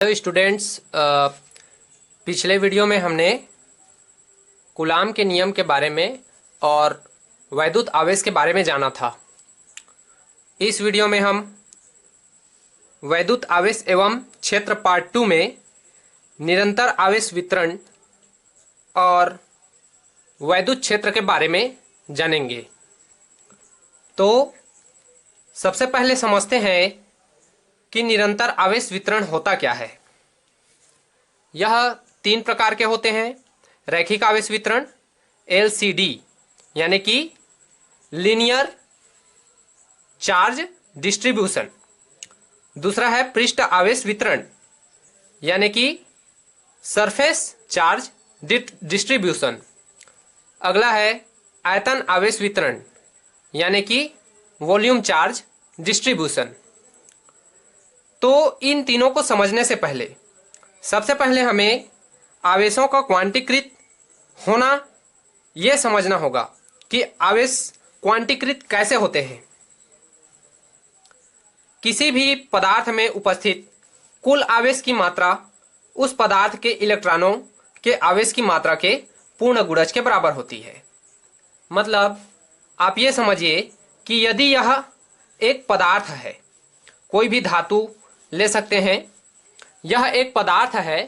Hello students, पिछले video में हमने कूलाम के नियम के बारे में और वैद्युत आवेश के बारे में जाना था। इस वीडियो में हम वैद्युत आवेश एवं क्षेत्र पार्ट 2 में निरंतर आवेश वितरण और वैद्युत क्षेत्र के बारे में जानेंगे। तो सबसे पहले समझते हैं कि निरंतर आवेश वितरण होता क्या है। यह 3 प्रकार के होते हैं। रैखिक आवेश वितरण LCD यानी कि लीनियर चार्ज डिस्ट्रीब्यूशन। दूसरा है पृष्ठ आवेश वितरण यानी कि सरफेस चार्ज डिस्ट्रीब्यूशन। अगला है आयतन आवेश वितरण यानी कि वॉल्यूम चार्ज डिस्ट्रीब्यूशन। तो इन तीनों को समझने से पहले सबसे पहले हमें आवेशों का क्वांटीकृत होना यह समझना होगा कि आवेश क्वांटीकृत कैसे होते हैं। किसी भी पदार्थ में उपस्थित कुल आवेश की मात्रा उस पदार्थ के इलेक्ट्रॉनों के आवेश की मात्रा के पूर्ण गुणज के बराबर होती है। मतलब आप ये समझिए कि यदि यह एक पदार्थ है, कोई भी धातु ले सकते हैं, यह एक पदार्थ है,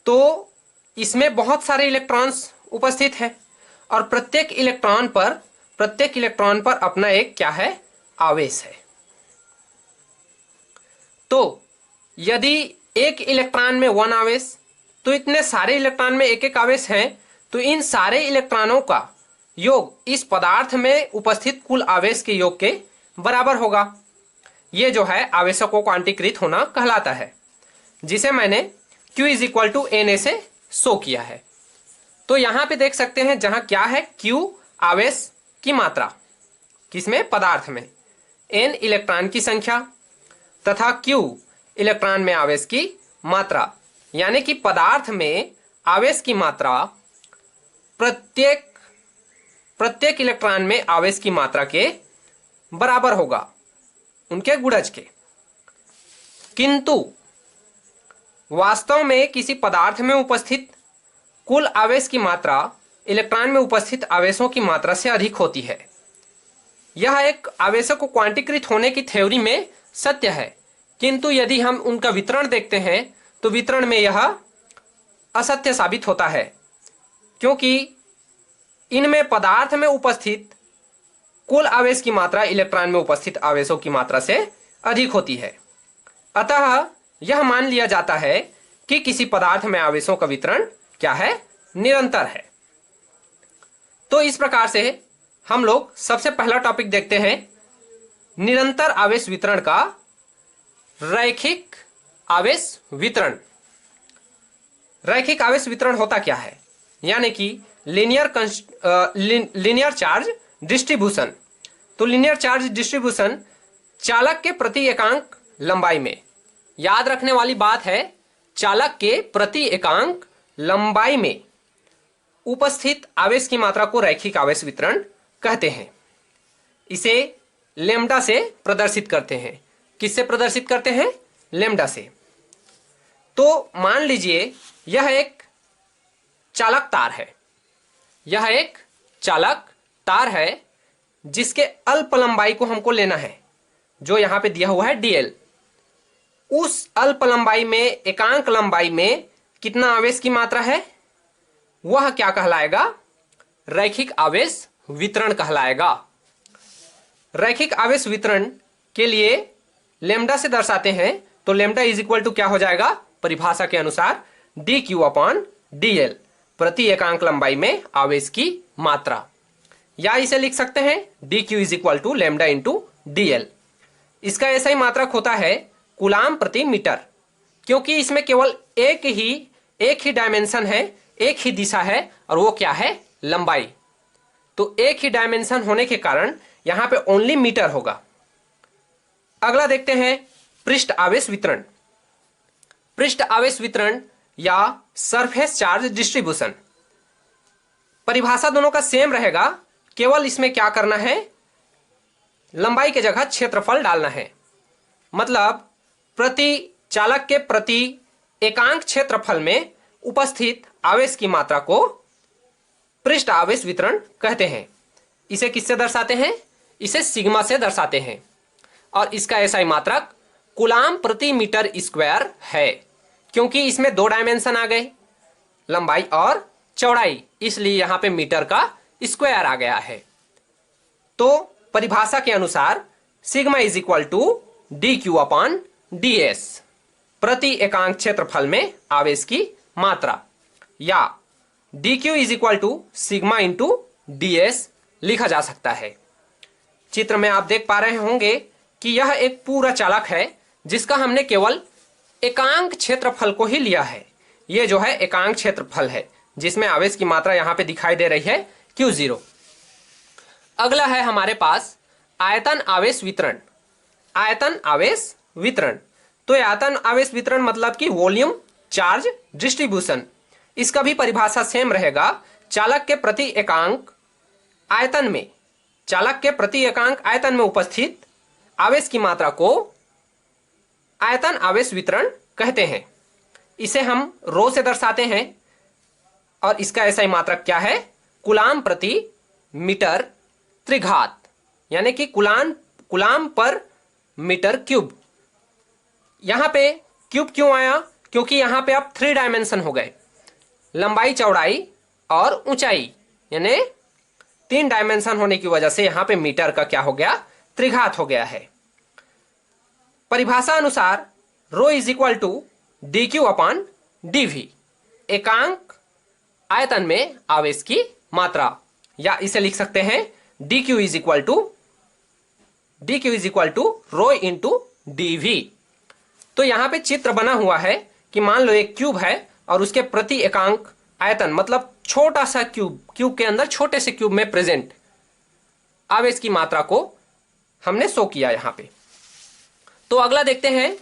तो इसमें बहुत सारे इलेक्ट्रॉन्स उपस्थित हैं और प्रत्येक इलेक्ट्रॉन पर अपना एक क्या है, आवेश है। तो यदि एक इलेक्ट्रॉन में 1 आवेश, तो इतने सारे इलेक्ट्रॉन में एक एक आवेश है, तो इन सारे इलेक्ट्रॉनों का योग इस पदार्थ में उपस्थित कुल आवेश के योग के बराबर होगा। ये जो है आवेशों को क्वांटीकृत होना कहलाता है, जिसे मैंने Q = Na से शो किया है। तो यहां पे देख सकते हैं जहां क्या है, Q आवेश की मात्रा, किसमें, पदार्थ में, N इलेक्ट्रॉन की संख्या तथा Q इलेक्ट्रॉन में आवेश की मात्रा, यानी कि पदार्थ में आवेश की मात्रा प्रत्येक इलेक्ट्रॉन में आवेश की मात्रा के बराबर होगा, उनके गुणज के। किंतु वास्तव में किसी पदार्थ में उपस्थित कुल आवेश की मात्रा इलेक्ट्रॉन में उपस्थित आवेशों की मात्रा से अधिक होती है। यह एक आवेशों को क्वांटीकृत होने की थ्योरी में सत्य है, किंतु यदि हम उनका वितरण देखते हैं तो वितरण में यह असत्य साबित होता है, क्योंकि इनमें पदार्थ में उपस्थित कुल आवेश की मात्रा इलेक्ट्रॉन में उपस्थित आवेशों की मात्रा से अधिक होती है। अतः यह मान लिया जाता है कि किसी पदार्थ में आवेशों का वितरण क्या है, निरंतर है। तो इस प्रकार से हम लोग सबसे पहला टॉपिक देखते हैं निरंतर आवेश वितरण का रैखिक आवेश वितरण। रैखिक आवेश वितरण होता क्या है, यानी कि लीनियर चार्ज डिस्ट्रीब्यूशन। तो लीनियर चार्ज डिस्ट्रीब्यूशन चालक के प्रति एकांक लंबाई में, याद रखने वाली बात है, चालक के प्रति एकांक लंबाई में उपस्थित आवेश की मात्रा को रैखिक आवेश वितरण कहते हैं। इसे लेम्डा से प्रदर्शित करते हैं। किससे प्रदर्शित करते हैं, लेम्डा से। तो मान लीजिए यह एक चालक तार है, यह एक चालक तार है जिसके अल्प लंबाई को हमको लेना है, जो यहां पे दिया हुआ है dl। उस अल्प लंबाई में, एकांक लंबाई में कितना आवेश की मात्रा है, वह क्या कहलाएगा, रैखिक आवेश वितरण कहलाएगा। रैखिक आवेश वितरण के लिए लेम्डा से दर्शाते हैं, तो लेम्डा = क्या हो जाएगा, परिभाषा के अनुसार dq/dl, प्रति एकांक लंबाई में आवेश की मात्रा। या इसे लिख सकते हैं dq = लैम्डा × dl। इसका ऐसा ही मात्रक होता है कूलाम प्रति मीटर, क्योंकि इसमें केवल एक ही डायमेंशन है, एक ही दिशा है, और वो क्या है, लंबाई। तो एक ही डायमेंशन होने के कारण यहां पे ओनली मीटर होगा। अगला देखते हैं पृष्ठ आवेश वितरण। पृष्ठ आवेश वितरण या सरफेस चार्ज डिस्ट्रीब्यूशन, परिभाषा दोनों का सेम रहेगा, केवल इसमें क्या करना है, लंबाई की जगह क्षेत्रफल डालना है। मतलब प्रति चालक के प्रति एकांक क्षेत्रफल में उपस्थित आवेश की मात्रा को पृष्ठ आवेश वितरण कहते हैं। इसे किससे दर्शाते हैं? इसे सिग्मा से दर्शाते हैं और इसका एसआई मात्रक कूलाम प्रति मीटर स्क्वायर है। क्योंकि इसमें दो डायमेंशन आ गए, लंबाई और चौड़ाई, इसलिए यहां पे मीटर का स्क्वायर आ गया है। तो परिभाषा के अनुसार sigma is equal to D Q upon d s, प्रति एकांक क्षेत्रफल में आवेश की मात्रा, या d q is equal to sigma into d s लिखा जा सकता है। चित्र में आप देख पा रहे होंगे कि यह एक पूरा चालक है जिसका हमने केवल एकांक क्षेत्रफल को ही लिया है। यह जो है एकांक क्षेत्रफल है जिसमें आवेश की मात्रा यहां पे दिखाई दे रही है Q0। अगला है हमारे पास आयतन आवेश वितरण। आयतन आवेश वितरण, तो आयतन आवेश वितरण मतलब कि वॉल्यूम चार्ज डिस्ट्रीब्यूशन। इसका भी परिभाषा सेम रहेगा। चालक के प्रति एकांक आयतन में, चालक के प्रति एकांक आयतन में उपस्थित आवेश की मात्रा को आयतन आवेश वितरण कहते हैं। इसे हम रो से दर्शाते हैं और इसका एसआई मात्रक क्या है? कूलाम प्रति मीटर त्रिघात, यानी कि कूलाम पर मीटर क्यूब। यहां पे क्यूब क्यों आया? क्योंकि यहां पे अब 3 डायमेंशन हो गए, लंबाई, चौड़ाई और ऊंचाई, यानी 3 डायमेंशन होने की वजह से यहां पे मीटर का क्या हो गया? त्रिघात हो गया है। परिभाषा अनुसार rho is equal to D Q upon D V, एकांक आयतन में आवेश की मात्रा, या इसे लिख सकते हैं d q is equal to rho into d v. तो यहां पे चित्र बना हुआ है कि मान लो एक क्यूब है और उसके प्रति एकांक आयतन मतलब छोटा सा क्यूब के अंदर छोटे से क्यूब में प्रेजेंट आवेश की मात्रा को हमने शो किया यहां पे। तो अगला देखते हैं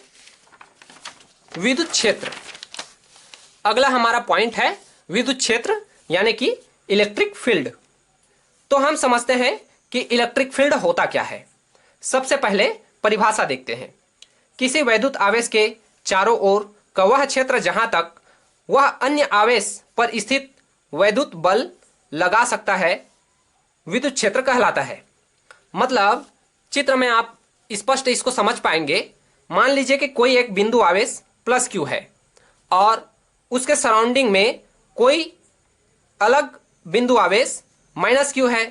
विद्युत क्षेत्र। अगला हमारा पॉइंट है विद्युत क्षेत्र, यानी कि इलेक्ट्रिक फील्ड। तो हम समझते हैं कि इलेक्ट्रिक फील्ड होता क्या है। सबसे पहले परिभाषा देखते हैं। किसी वैद्युत आवेश के चारों ओर का वह क्षेत्र जहां तक वह अन्य आवेश पर स्थित वैद्युत बल लगा सकता है, विद्युत क्षेत्र कहलाता है। मतलब चित्र में आप स्पष्ट इसको समझ पाएंगे। मान लीजिए कि कोई एक बिंदु आवेश प्लस क्यू है और उसके सराउंडिंग में कोई अलग बिंदु आवेश माइनस क्यू है।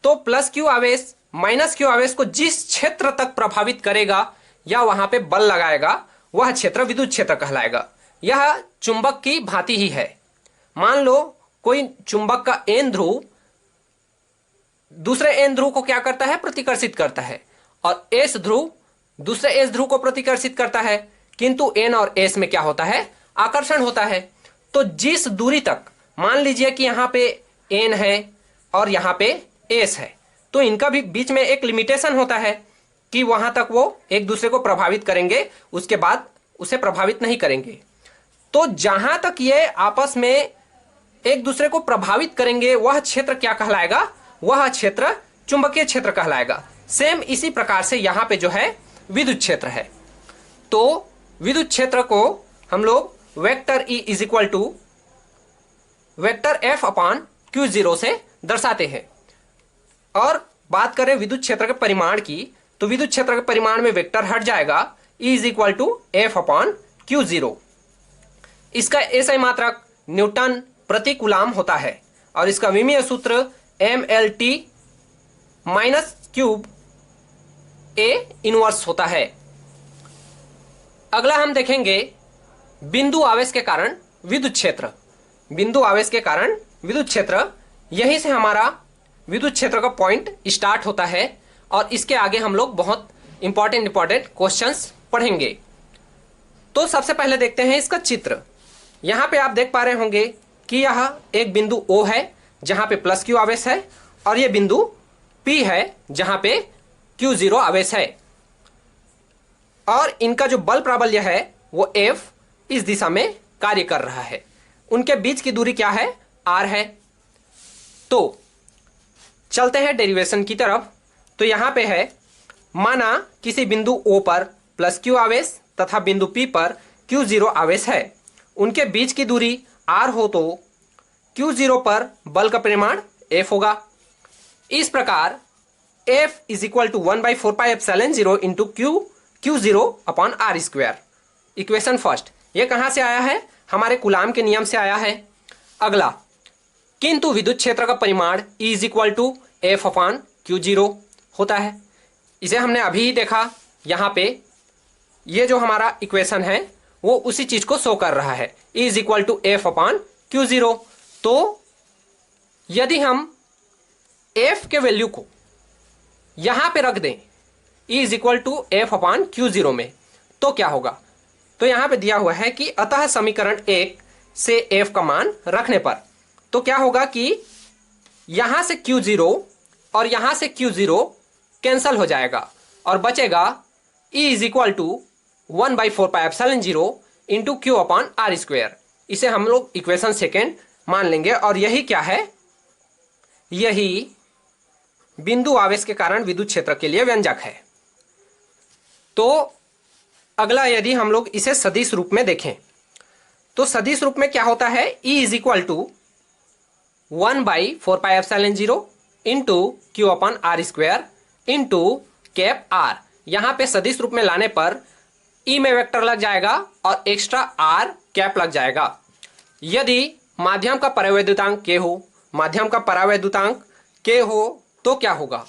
तो प्लस क्यू आवेश माइनस क्यू आवेश को जिस क्षेत्र तक प्रभावित करेगा या वहां पे बल लगाएगा, वह क्षेत्र विद्युत क्षेत्र कहलाएगा। यह चुंबक की भांति ही है। मान लो कोई चुंबक का एन ध्रुव दूसरे एन ध्रुव को क्या करता है? प्रतिकर्षित करता है, और एस ध्रुव दूसरे एस ध्रुव को प्रतिकर्षित करता है, किंतु एन और एस में क्या होता है? आकर्षण होता है। तो जिस दूरी तक, मान लीजिए कि यहां पे एन है और यहां पे एस है, तो इनका भी बीच में एक लिमिटेशन होता है कि वहां तक वो एक दूसरे को प्रभावित करेंगे, उसके बाद उसे प्रभावित नहीं करेंगे। तो जहां तक ये आपस में एक दूसरे को प्रभावित करेंगे, वह क्षेत्र क्या कहलाएगा? वह क्षेत्र चुंबकीय क्षेत्र कहलाएगा। सेम इसी प्रकार से यहां पे जो है विद्युत क्षेत्र है। तो विद्युत क्षेत्र को हम लोग vector E is equal to vector F upon Q0 से दर्शाते हैं। और बात करें विद्युत क्षेत्र के परिमाण की, तो विद्युत क्षेत्र के परिमाण में वेक्टर हट जाएगा, E is equal to F upon Q0। इसका एसआई मात्रक न्यूटन प्रति कूलाम होता है और इसका विमीय सूत्र MLT minus cube A inverse होता है। अगला हम देखेंगे बिंदु आवेश के कारण विद्युत क्षेत्र। बिंदु आवेश के कारण विद्युत क्षेत्र, यहीं से हमारा विद्युत क्षेत्र का पॉइंट स्टार्ट होता है और इसके आगे हम लोग बहुत इंपॉर्टेंट क्वेश्चंस पढ़ेंगे। तो सबसे पहले देखते हैं इसका चित्र। यहां पे आप देख पा रहे होंगे कि यह एक बिंदु O है जहां पे प्लस Q आवेश है, और यह बिंदु P है जहां पे Q0 आवेश है, और इनका जो बल प्राबल्य है वो F इस दिशा में कार्य कर रहा है। उनके बीच की दूरी क्या है? R है। तो चलते हैं डेरिवेशन की तरफ। तो यहां पे है, माना किसी बिंदु O पर प्लस Q आवेश तथा बिंदु P पर Q0 आवेश है, उनके बीच की दूरी r हो तो Q0 पर बल का परिमाण F होगा। इस प्रकार F is equal to 1/4πε0 into Q0 upon are square. Equation first, ये कहाँ से आया है? हमारे कूलाम के नियम से आया है। अगला, किंतु विद्युत क्षेत्र का परिमाण E is equal to F upon Q0 होता है। इसे हमने अभी ही देखा, यहाँ पे ये जो हमारा इक्वेशन है वो उसी चीज को शो कर रहा है, E is equal to F upon Q0। तो यदि हम F के वैल्यू को यहां पे रख दें E is equal to F upon Q0 में, तो क्या होगा? तो यहां पे दिया हुआ है कि अतः समीकरण 1 से F का मान रखने पर तो क्या होगा कि यहां से Q0 और यहां से Q0 कैंसल हो जाएगा और बचेगा E is equal to 1/4πε0 into Q upon are square. इसे हम लोग इक्वेशन सेकेंड मान लेंगे और यही क्या है? यही बिंदु आवेश के कारण विद्युत क्षेत्र के लिए व्यंजक है। तो अगला, यदि हम लोग इसे सदिश रूप में देखें तो सदिश रूप में क्या होता है? E is equal to 1/4πε0 into Q upon are square into cap R. यहां पे सदिश रूप में लाने पर E में वेक्टर लग जाएगा और एक्स्ट्रा R कैप लग जाएगा। यदि माध्यम का परावैद्युतांक K हो, माध्यम का परावैद्युतांक K हो तो क्या होगा?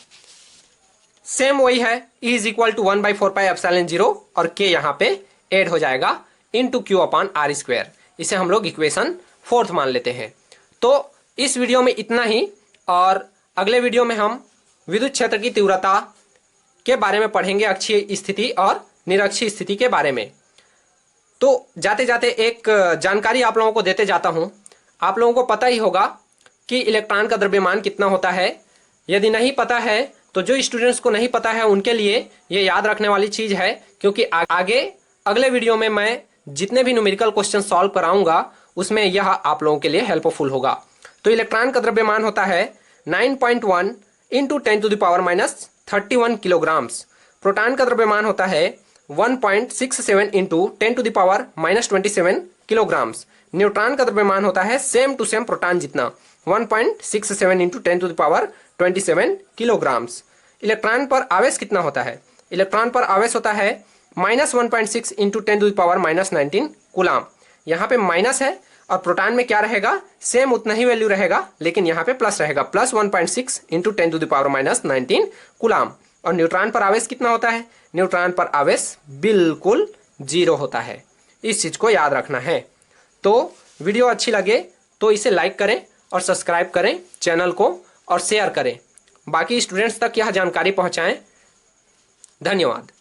सेम वही है, E इज इक्वल टू 1/4πε0 और K यहाँ पे ऐड हो जाएगा into Q upon are square. इसे हम लोग इक्वेशन फोर्थ मान लेते हैं। तो इस वीडियो में इतना ही, और अगले वीडियो में हम विद्युत क्षेत्र की तीव्रता के बारे में पढ़ेंगे, अक्षीय स्थिति और निरक्षीय स्थिति के बारे में। तो जाते जाते एक जानकारी आप लोगों को देते जाता हूं। आप लोगों को पता ही होगा कि इलेक्ट्रॉन का द्रव्यमान कितना होता है। यदि नहीं पता है तो जो स्टूडेंट्स को नहीं पता है उनके लिए ये याद रखने वाली चीज है, क्योंकि आगे अगले वीडियो में मैं जितने भी न्यूमेरिकल क्वेश्चन सॉल्व कराऊंगा उसमें यह आप लोगों के लिए हेल्पफुल होगा। तो इलेक्ट्रॉन का द्रव्यमान होता है 9.1 इंटू 10⁻31 किलोग्राम्स। प्रोटॉन का द्रव्यमान होता है 1.67 इंटू 10⁻27 किलोग्राम्स। न्यूट्रॉन का द्रव्यमान होता है सेम टू सेम प्रोटॉन जितना 1.67 इंटू 10⁻27 किलोग्राम्स। इलेक्ट्रॉन पर आवेश कितना होता है? इलेक्ट्रॉन पर आवेश होता है -1.6 इंटू 10⁻19 कूलाम। यहाँ पे माइनस है और प्रोटॉन में क्या रहेगा? सेम उतना ही वैल्यू रहेगा, लेकिन यहाँ पे प्लस रहेगा, प्लस 1.6 इंटू 10⁻19 कूलाम। और न्यूट्रॉन पर आवेश कितना होता है? न्यूट्रॉन पर आवेश बिल्कुल 0 होता है। इस चीज को याद रखना है। तो वीडियो अच्छी लगे तो इसे लाइक करें और सब्सक्राइब करें चैनल को और शेयर करें, बाकी स्टूडेंट्स तक यह जानकारी पहुंचाएं। धन्यवाद।